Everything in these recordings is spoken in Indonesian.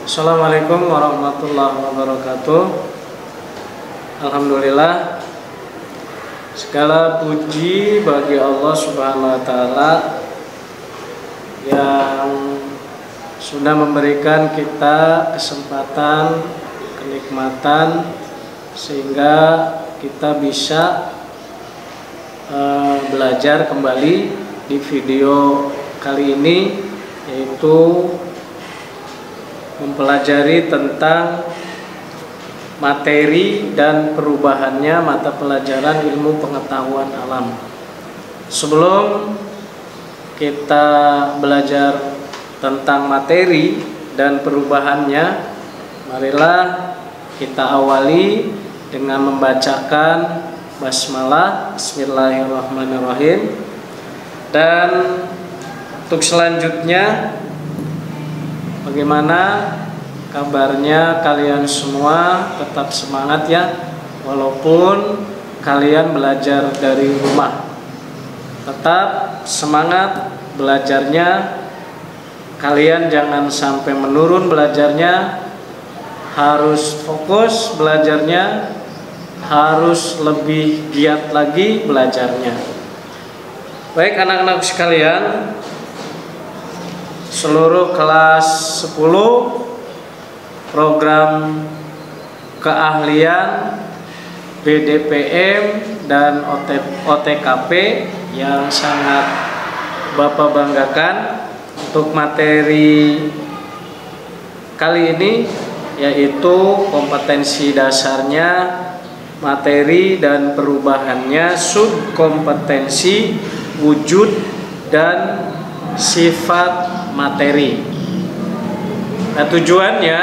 Assalamualaikum warahmatullahi wabarakatuh. Alhamdulillah, segala puji bagi Allah Subhanahu wa taala yang sudah memberikan kita kesempatan, kenikmatan sehingga kita bisa belajar kembali di video kali ini, yaitu mempelajari tentang materi dan perubahannya mata pelajaran ilmu pengetahuan alam. Sebelum kita belajar tentang materi dan perubahannya, marilah kita awali dengan membacakan basmalah, bismillahirrahmanirrahim. Dan untuk selanjutnya, bagaimana kabarnya kalian semua? Tetap semangat ya, walaupun kalian belajar dari rumah. Tetap semangat belajarnya. Kalian jangan sampai menurun belajarnya. Harus fokus belajarnya. Harus lebih giat lagi belajarnya. Baik anak-anak sekalian, seluruh kelas 10 program keahlian BDPM dan OTKP yang sangat Bapak banggakan, untuk materi kali ini yaitu kompetensi dasarnya, materi dan perubahannya, subkompetensi, wujud dan sifat materi. Nah, tujuannya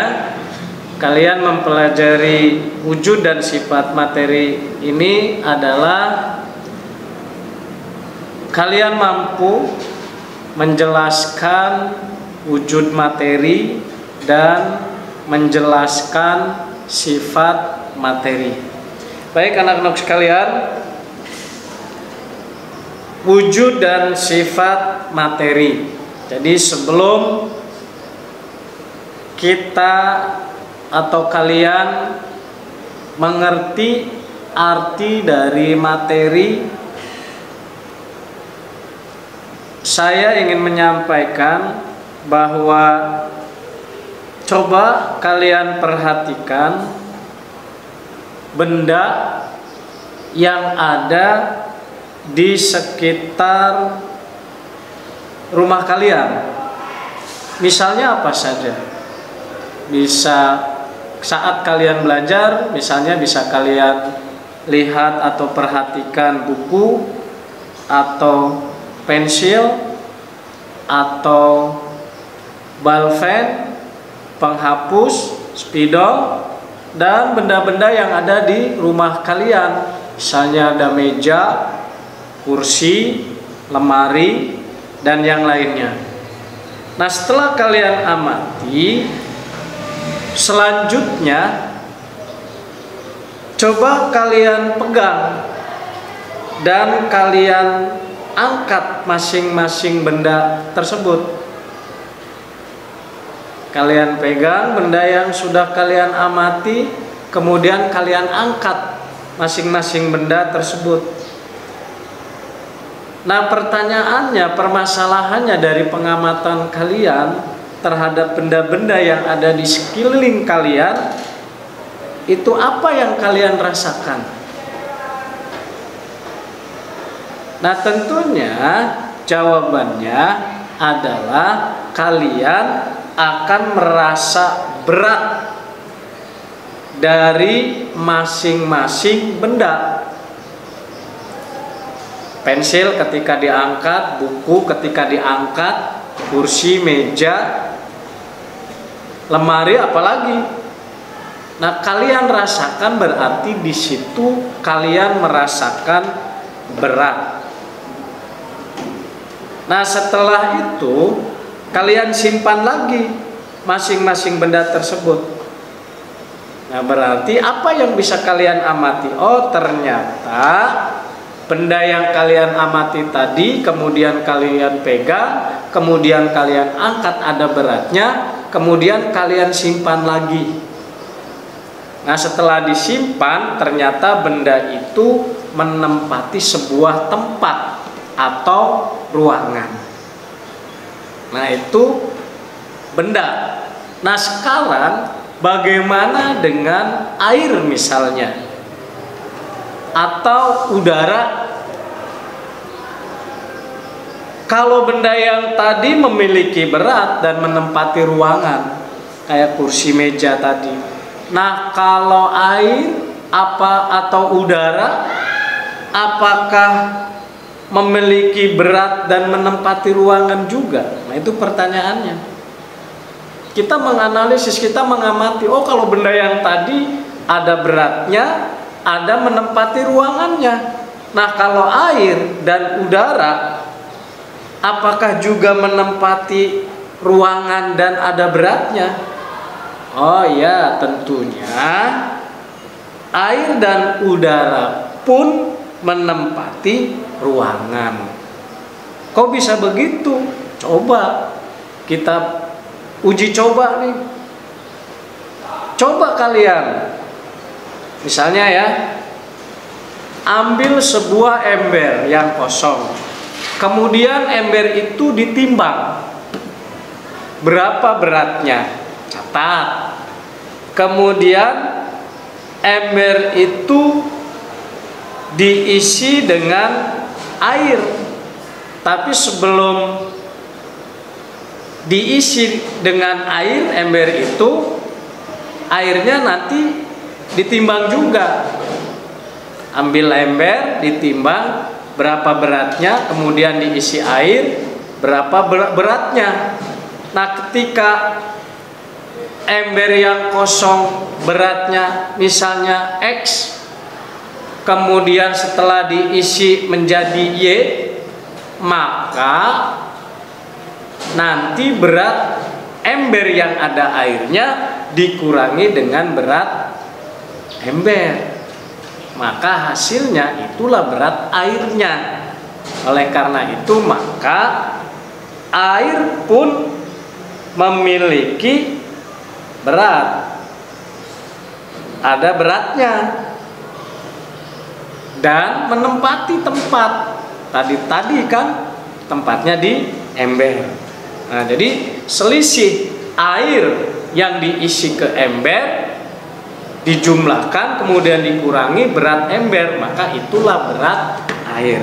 kalian mempelajari wujud dan sifat materi ini adalah kalian mampu menjelaskan wujud materi dan menjelaskan sifat materi. Baik anak-anak sekalian, wujud dan sifat materi. Jadi sebelum kita atau kalian mengerti arti dari materi, saya ingin menyampaikan bahwa coba kalian perhatikan benda yang ada di sekitar rumah kalian. Misalnya apa saja. Bisa saat kalian belajar, misalnya bisa kalian lihat atau perhatikan buku atau pensil atau balpen, penghapus, spidol, dan benda-benda yang ada di rumah kalian. Misalnya ada meja, kursi, lemari, dan yang lainnya. Nah, setelah kalian amati, selanjutnya coba kalian pegang dan kalian angkat masing-masing benda tersebut. Kalian pegang benda yang sudah kalian amati, kemudian kalian angkat masing-masing benda tersebut. Nah, pertanyaannya, permasalahannya dari pengamatan kalian terhadap benda-benda yang ada di sekeliling kalian, itu apa yang kalian rasakan? Nah, tentunya jawabannya adalah kalian akan merasa berat dari masing-masing benda. Pensil ketika diangkat, buku ketika diangkat, kursi, meja, lemari apalagi. Nah, kalian rasakan berarti di situ kalian merasakan berat. Nah, setelah itu kalian simpan lagi masing-masing benda tersebut. Nah, berarti apa yang bisa kalian amati? Oh, ternyata benda yang kalian amati tadi, kemudian kalian pegang, kemudian kalian angkat ada beratnya, kemudian kalian simpan lagi. Nah, setelah disimpan, ternyata benda itu menempati sebuah tempat atau ruangan. Nah, itu benda. Nah, sekarang bagaimana dengan air misalnya? Atau udara? Kalau benda yang tadi memiliki berat dan menempati ruangan, kayak kursi meja tadi. Nah, kalau air atau udara, apakah memiliki berat dan menempati ruangan juga? Nah, itu pertanyaannya. Kita menganalisis, kita mengamati, oh kalau benda yang tadi ada beratnya, ada menempati ruangannya. Nah, kalau air dan udara, apakah juga menempati ruangan dan ada beratnya? Oh ya, tentunya air dan udara pun menempati ruangan. Kok bisa begitu? Coba kita uji coba nih. Coba kalian, misalnya ya, ambil sebuah ember yang kosong. Kemudian ember itu ditimbang. Berapa beratnya? Catat. Kemudian ember itu diisi dengan air. Tapi sebelum diisi dengan air ember itu, airnya nanti ditimbang juga. Ambil ember, ditimbang berapa beratnya, kemudian diisi air, berapa beratnya. Nah, ketika ember yang kosong beratnya misalnya X, kemudian setelah diisi menjadi Y, maka nanti berat ember yang ada airnya dikurangi dengan berat ember, maka hasilnya itulah berat airnya. Oleh karena itu, maka air pun memiliki berat, ada beratnya, dan menempati tempat. Tadi kan tempatnya di ember. Nah, jadi selisih air yang diisi ke ember dijumlahkan kemudian dikurangi berat ember, maka itulah berat air.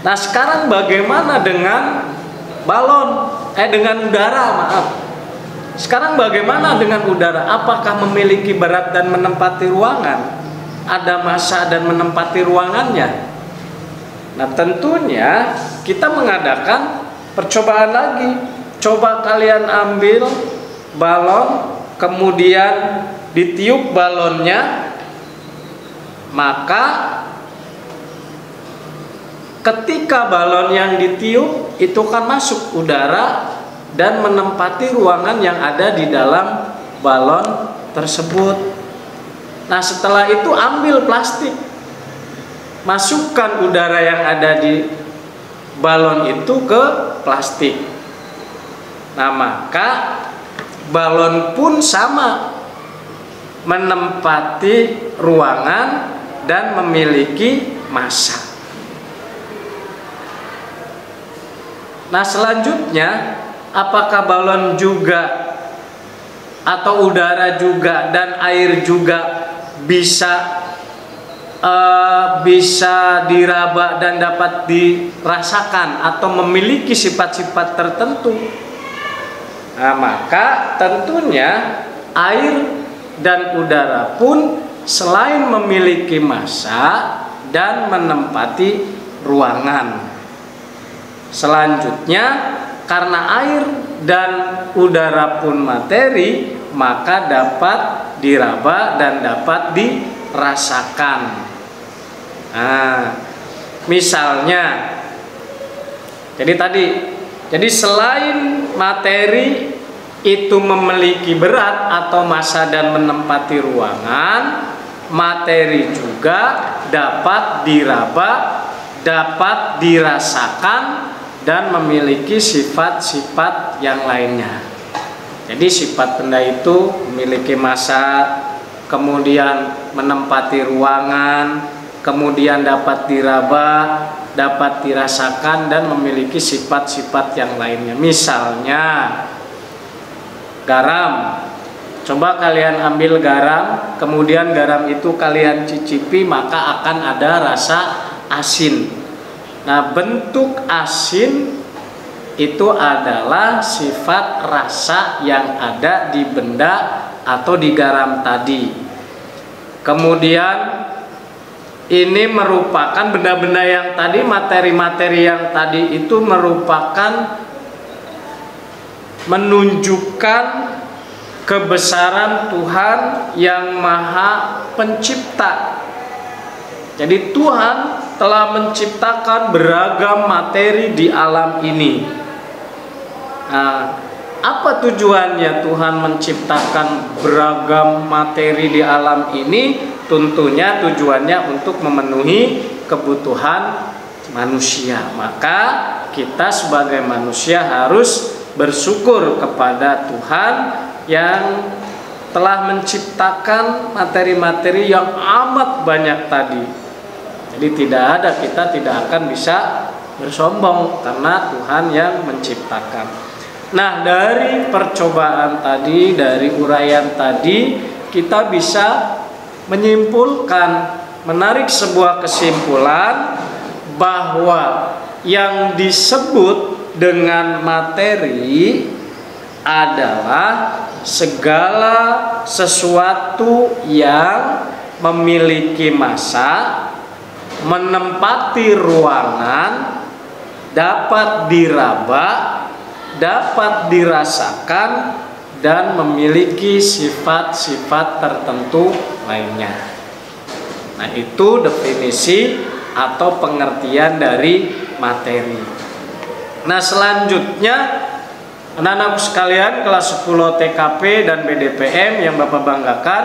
Nah, sekarang bagaimana dengan balon? Dengan udara, maaf. Sekarang bagaimana dengan udara? Apakah memiliki berat dan menempati ruangan? Ada massa dan menempati ruangannya? Nah, tentunya kita mengadakan percobaan lagi. Coba kalian ambil balon, kemudian ditiup balonnya, maka ketika balon yang ditiup itu kan masuk udara dan menempati ruangan yang ada di dalam balon tersebut. Nah, setelah itu ambil plastik, masukkan udara yang ada di balon itu ke plastik. Nah, maka balon pun sama, menempati ruangan dan memiliki massa. Nah, selanjutnya, apakah balon juga atau udara juga dan air juga bisa diraba dan dapat dirasakan atau memiliki sifat-sifat tertentu? Nah, maka tentunya air dan udara pun selain memiliki massa dan menempati ruangan. Selanjutnya, karena air dan udara pun materi, maka dapat diraba dan dapat dirasakan. Nah, misalnya, jadi selain materi itu memiliki berat atau massa dan menempati ruangan, materi juga dapat diraba, dapat dirasakan, dan memiliki sifat-sifat yang lainnya. Jadi sifat benda itu memiliki massa, kemudian menempati ruangan, kemudian dapat diraba, dapat dirasakan, dan memiliki sifat-sifat yang lainnya. Misalnya garam. Coba kalian ambil garam, kemudian garam itu kalian cicipi, maka akan ada rasa asin. Nah, bentuk asin itu adalah sifat rasa yang ada di benda atau di garam tadi. Kemudian ini merupakan benda-benda yang tadi, materi-materi yang tadi itu merupakan menunjukkan kebesaran Tuhan yang Maha Pencipta. Jadi Tuhan telah menciptakan beragam materi di alam ini. Nah, apa tujuannya Tuhan menciptakan beragam materi di alam ini? Tentunya tujuannya untuk memenuhi kebutuhan manusia. Maka kita sebagai manusia harus bersyukur kepada Tuhan yang telah menciptakan materi-materi yang amat banyak tadi. Jadi kita tidak akan bisa bersombong karena Tuhan yang menciptakan. Nah, dari percobaan tadi, dari uraian tadi, kita bisa menyimpulkan, menarik sebuah kesimpulan bahwa yang disebut dengan materi adalah segala sesuatu yang memiliki massa, menempati ruangan, dapat diraba, dapat dirasakan, dan memiliki sifat-sifat tertentu lainnya. Nah, itu definisi atau pengertian dari materi. Nah, selanjutnya anak-anak sekalian kelas 10 TKP dan BDPM yang Bapak banggakan,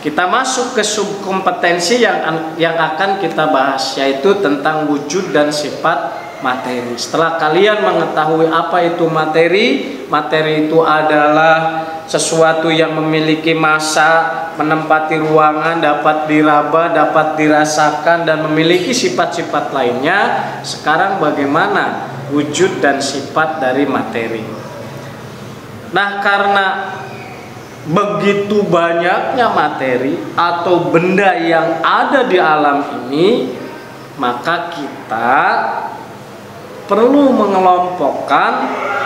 kita masuk ke subkompetensi yang akan kita bahas, yaitu tentang wujud dan sifat materi. Setelah kalian mengetahui apa itu materi, materi itu adalah sesuatu yang memiliki massa, menempati ruangan, dapat diraba, dapat dirasakan, dan memiliki sifat-sifat lainnya. Sekarang bagaimana wujud dan sifat dari materi? Nah, karena begitu banyaknya materi atau benda yang ada di alam ini, maka kita perlu mengelompokkan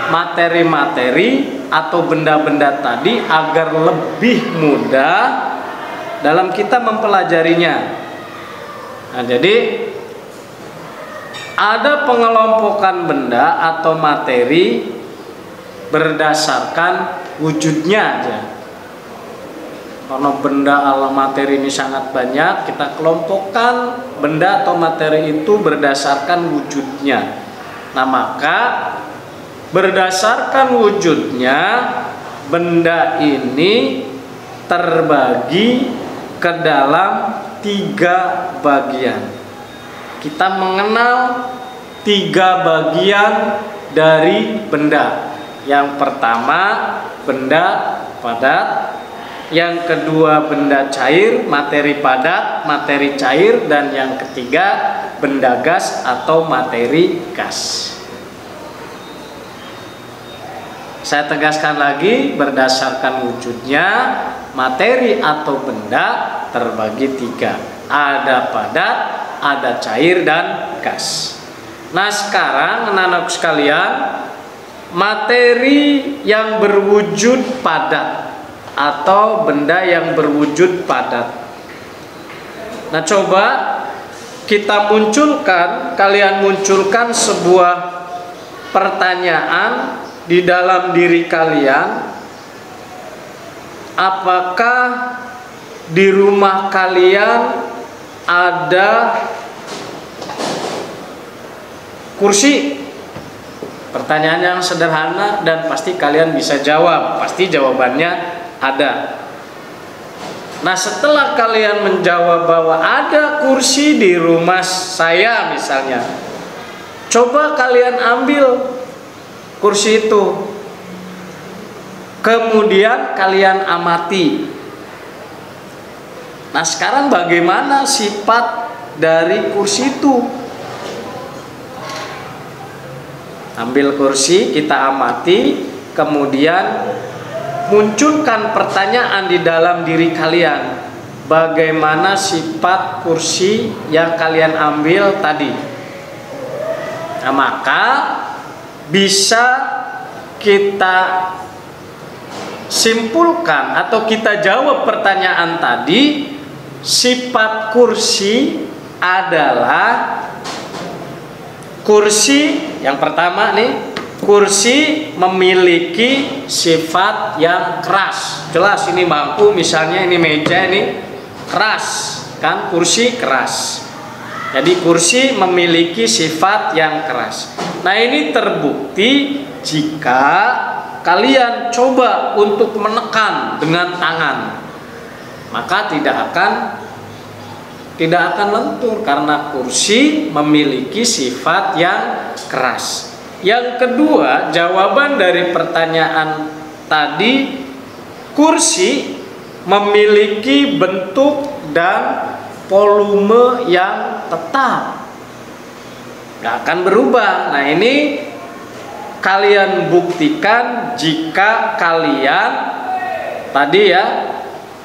materi-materi atau benda-benda tadi agar lebih mudah dalam kita mempelajarinya. Nah, jadi ada pengelompokan benda atau materi berdasarkan wujudnya aja. Karena benda alam materi ini sangat banyak, kita kelompokkan benda atau materi itu berdasarkan wujudnya. Nah, maka berdasarkan wujudnya benda ini terbagi ke dalam 3 bagian. Kita mengenal 3 bagian dari benda. Yang pertama, benda padat. Yang kedua, benda cair, materi padat, materi cair. Dan yang ketiga, benda gas atau materi gas. Saya tegaskan lagi, berdasarkan wujudnya, materi atau benda terbagi 3. Ada padat, ada cair, dan gas. Nah, sekarang anak-anak sekalian, materi yang berwujud padat atau benda yang berwujud padat. Nah, coba kita munculkan, kalian munculkan sebuah pertanyaan di dalam diri kalian. Apakah di rumah kalian ada kursi? Pertanyaan yang sederhana dan pasti kalian bisa jawab. Pasti jawabannya ada. Nah, setelah kalian menjawab bahwa ada kursi di rumah saya misalnya, coba kalian ambil kursi itu. Kemudian kalian amati. Nah, sekarang bagaimana sifat dari kursi itu? Ambil kursi, kita amati, kemudian munculkan pertanyaan di dalam diri kalian. Bagaimana sifat kursi yang kalian ambil tadi? Nah, maka bisa kita simpulkan atau kita jawab pertanyaan tadi. Sifat kursi adalah kursi yang pertama nih, kursi memiliki sifat yang keras. Jelas ini bangku, misalnya ini meja, ini keras kan, kursi keras. Jadi kursi memiliki sifat yang keras. Nah, ini terbukti jika kalian coba untuk menekan dengan tangan, maka tidak akan lentur karena kursi memiliki sifat yang keras. Yang kedua, jawaban dari pertanyaan tadi, kursi memiliki bentuk dan volume yang tetap, nggak akan berubah. Nah, ini kalian buktikan jika kalian tadi ya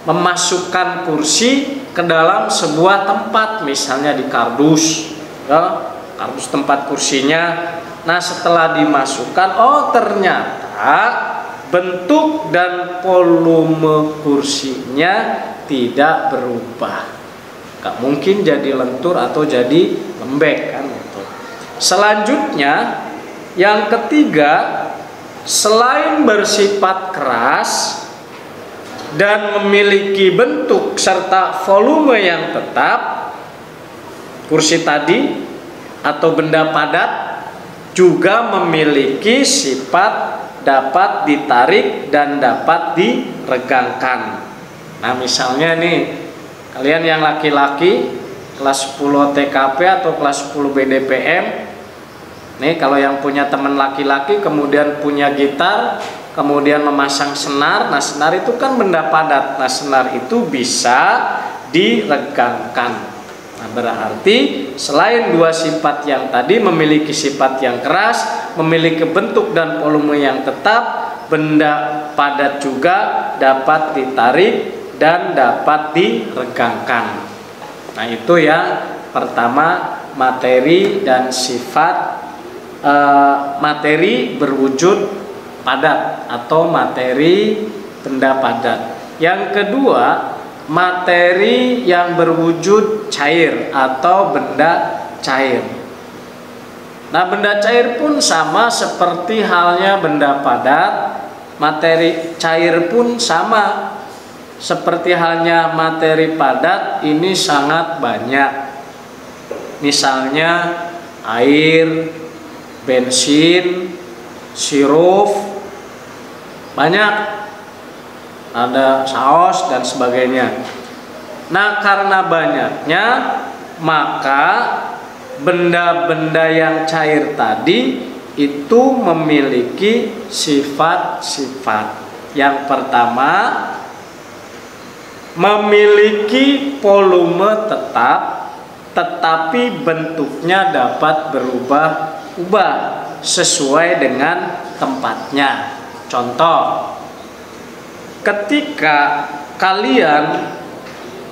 memasukkan kursi ke dalam sebuah tempat, misalnya di kardus, ya, kardus tempat kursinya. Nah, setelah dimasukkan, oh ternyata bentuk dan volume kursinya tidak berubah. Gak mungkin jadi lentur atau jadi lembek kan gitu. Selanjutnya, yang ketiga, selain bersifat keras dan memiliki bentuk serta volume yang tetap, kursi tadi atau benda padat juga memiliki sifat dapat ditarik dan dapat diregangkan. Nah, misalnya nih, kalian yang laki-laki kelas 10 TKP atau kelas 10 BDPM, nih kalau yang punya teman laki-laki kemudian punya gitar, kemudian memasang senar. Nah, senar itu kan benda padat. Nah, senar itu bisa diregangkan. Nah, berarti selain dua sifat yang tadi, memiliki sifat yang keras, memiliki bentuk dan volume yang tetap, benda padat juga dapat ditarik dan dapat diregangkan. Nah, itu yang pertama, materi dan sifat materi berwujud padat atau materi benda padat. Yang kedua, materi yang berwujud cair atau benda cair. Nah, benda cair pun sama seperti halnya benda padat. Materi cair pun sama seperti halnya materi padat, ini sangat banyak. Misalnya air, bensin, sirup, banyak, ada saus dan sebagainya. Nah, karena banyaknya, maka benda-benda yang cair tadi itu memiliki sifat-sifat. Yang pertama, memiliki volume tetap, tetapi bentuknya dapat berubah-ubah sesuai dengan tempatnya. Contoh, ketika kalian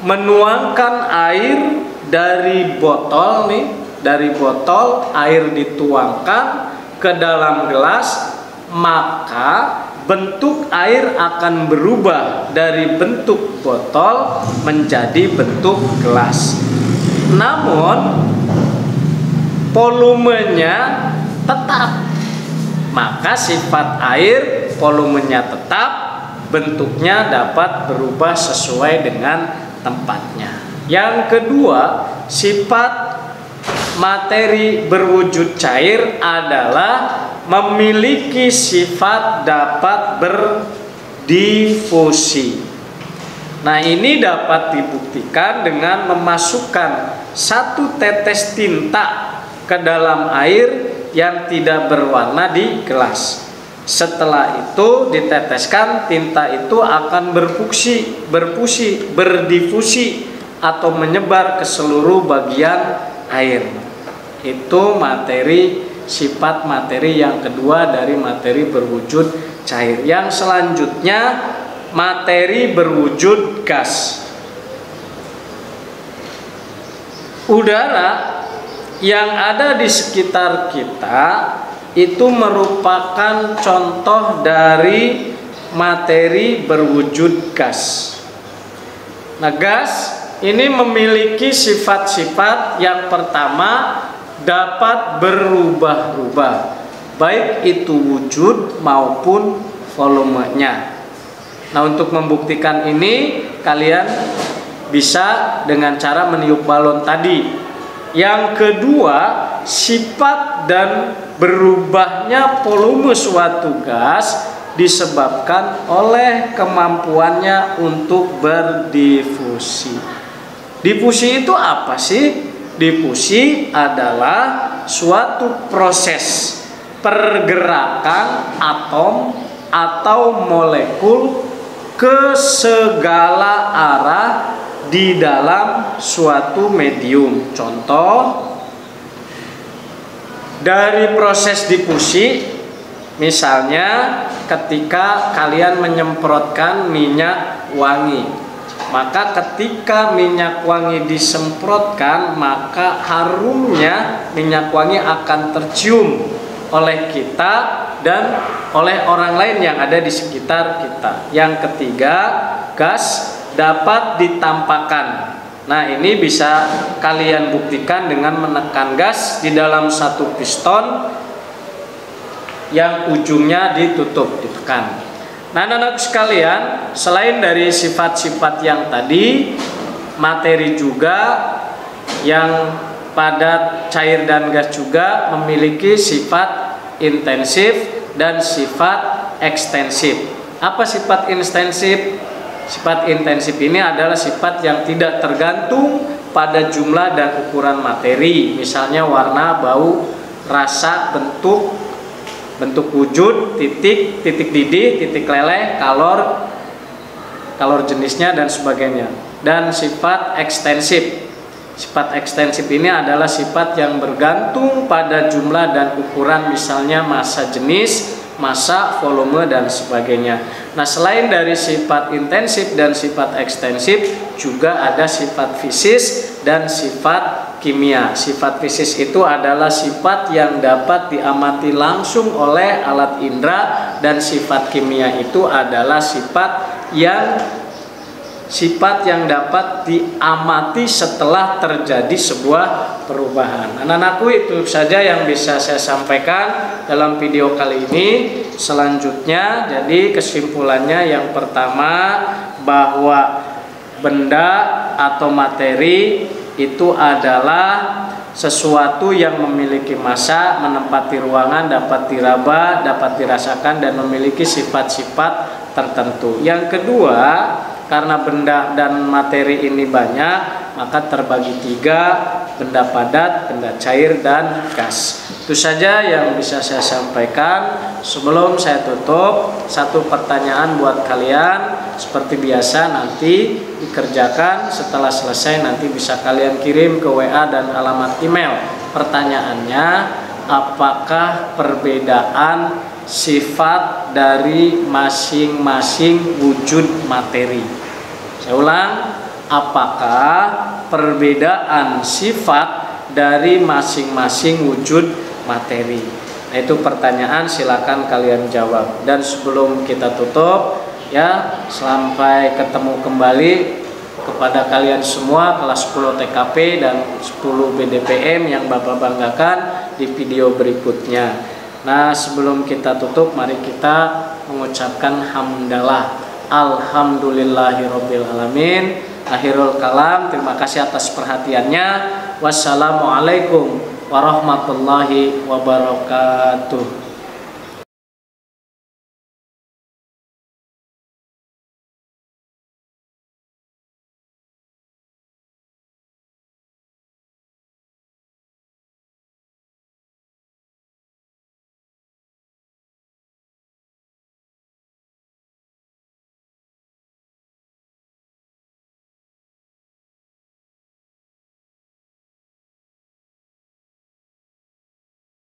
menuangkan air dari botol nih, dari botol air dituangkan ke dalam gelas, maka bentuk air akan berubah dari bentuk botol menjadi bentuk gelas. Namun volumenya tetap, maka sifat air volumenya tetap, bentuknya dapat berubah sesuai dengan tempatnya. Yang kedua, sifat materi berwujud cair adalah memiliki sifat dapat berdifusi. Nah, ini dapat dibuktikan dengan memasukkan satu tetes tinta ke dalam air yang tidak berwarna di gelas. Setelah itu diteteskan, tinta itu akan berdifusi atau menyebar ke seluruh bagian air. Itu sifat materi yang kedua dari materi berwujud cair. Yang selanjutnya materi berwujud gas. Udara yang ada di sekitar kita itu merupakan contoh dari materi berwujud gas. Nah, gas ini memiliki sifat-sifat. Yang pertama, dapat berubah-ubah, baik itu wujud maupun volumenya. Nah, untuk membuktikan ini kalian bisa dengan cara meniup balon tadi. Yang kedua, sifat dan berubahnya volume suatu gas disebabkan oleh kemampuannya untuk berdifusi. Difusi itu apa sih? Difusi adalah suatu proses pergerakan atom atau molekul ke segala arah di dalam suatu medium. Contoh dari proses difusi, misalnya ketika kalian menyemprotkan minyak wangi, maka ketika minyak wangi disemprotkan, maka harumnya minyak wangi akan tercium oleh kita dan oleh orang lain yang ada di sekitar kita. Yang ketiga, gas dapat ditampakkan. Nah, ini bisa kalian buktikan dengan menekan gas di dalam satu piston yang ujungnya ditutup, ditekan. Nah, anak-anak sekalian, selain dari sifat-sifat yang tadi, materi juga yang padat, cair dan gas juga memiliki sifat intensif dan sifat ekstensif. Apa sifat intensif? Sifat intensif ini adalah sifat yang tidak tergantung pada jumlah dan ukuran materi. Misalnya warna, bau, rasa, bentuk wujud, titik didih, titik leleh, kalor jenisnya dan sebagainya. Dan sifat ekstensif. Sifat ekstensif ini adalah sifat yang bergantung pada jumlah dan ukuran, misalnya massa jenis, massa, volume dan sebagainya. Nah, selain dari sifat intensif dan sifat ekstensif, juga ada sifat fisis dan sifat kimia. Sifat fisis itu adalah sifat yang dapat diamati langsung oleh alat indera, dan sifat kimia itu adalah sifat yang dapat diamati setelah terjadi sebuah perubahan. Anak-anakku, itu saja yang bisa saya sampaikan dalam video kali ini. Selanjutnya, jadi kesimpulannya, yang pertama bahwa benda atau materi itu adalah sesuatu yang memiliki massa, menempati ruangan, dapat diraba, dapat dirasakan, dan memiliki sifat-sifat tertentu. Yang kedua, karena benda dan materi ini banyak, maka terbagi tiga: benda padat, benda cair, dan gas. Itu saja yang bisa saya sampaikan. Sebelum saya tutup, satu pertanyaan buat kalian. Seperti biasa, nanti dikerjakan. Setelah selesai nanti bisa kalian kirim ke WA dan alamat email. Pertanyaannya, apakah perbedaan sifat dari masing-masing wujud materi? Saya ulang, apakah perbedaan sifat dari masing-masing wujud materi? Nah, itu pertanyaan, silakan kalian jawab. Dan sebelum kita tutup, ya, sampai ketemu kembali kepada kalian semua kelas 10 TKP dan 10 BDPM yang Bapak banggakan di video berikutnya. Nah, sebelum kita tutup, mari kita mengucapkan hamdalah. Alhamdulillahirabbil alamin. Akhirul kalam, terima kasih atas perhatiannya. Wassalamualaikum warahmatullahi wabarakatuh.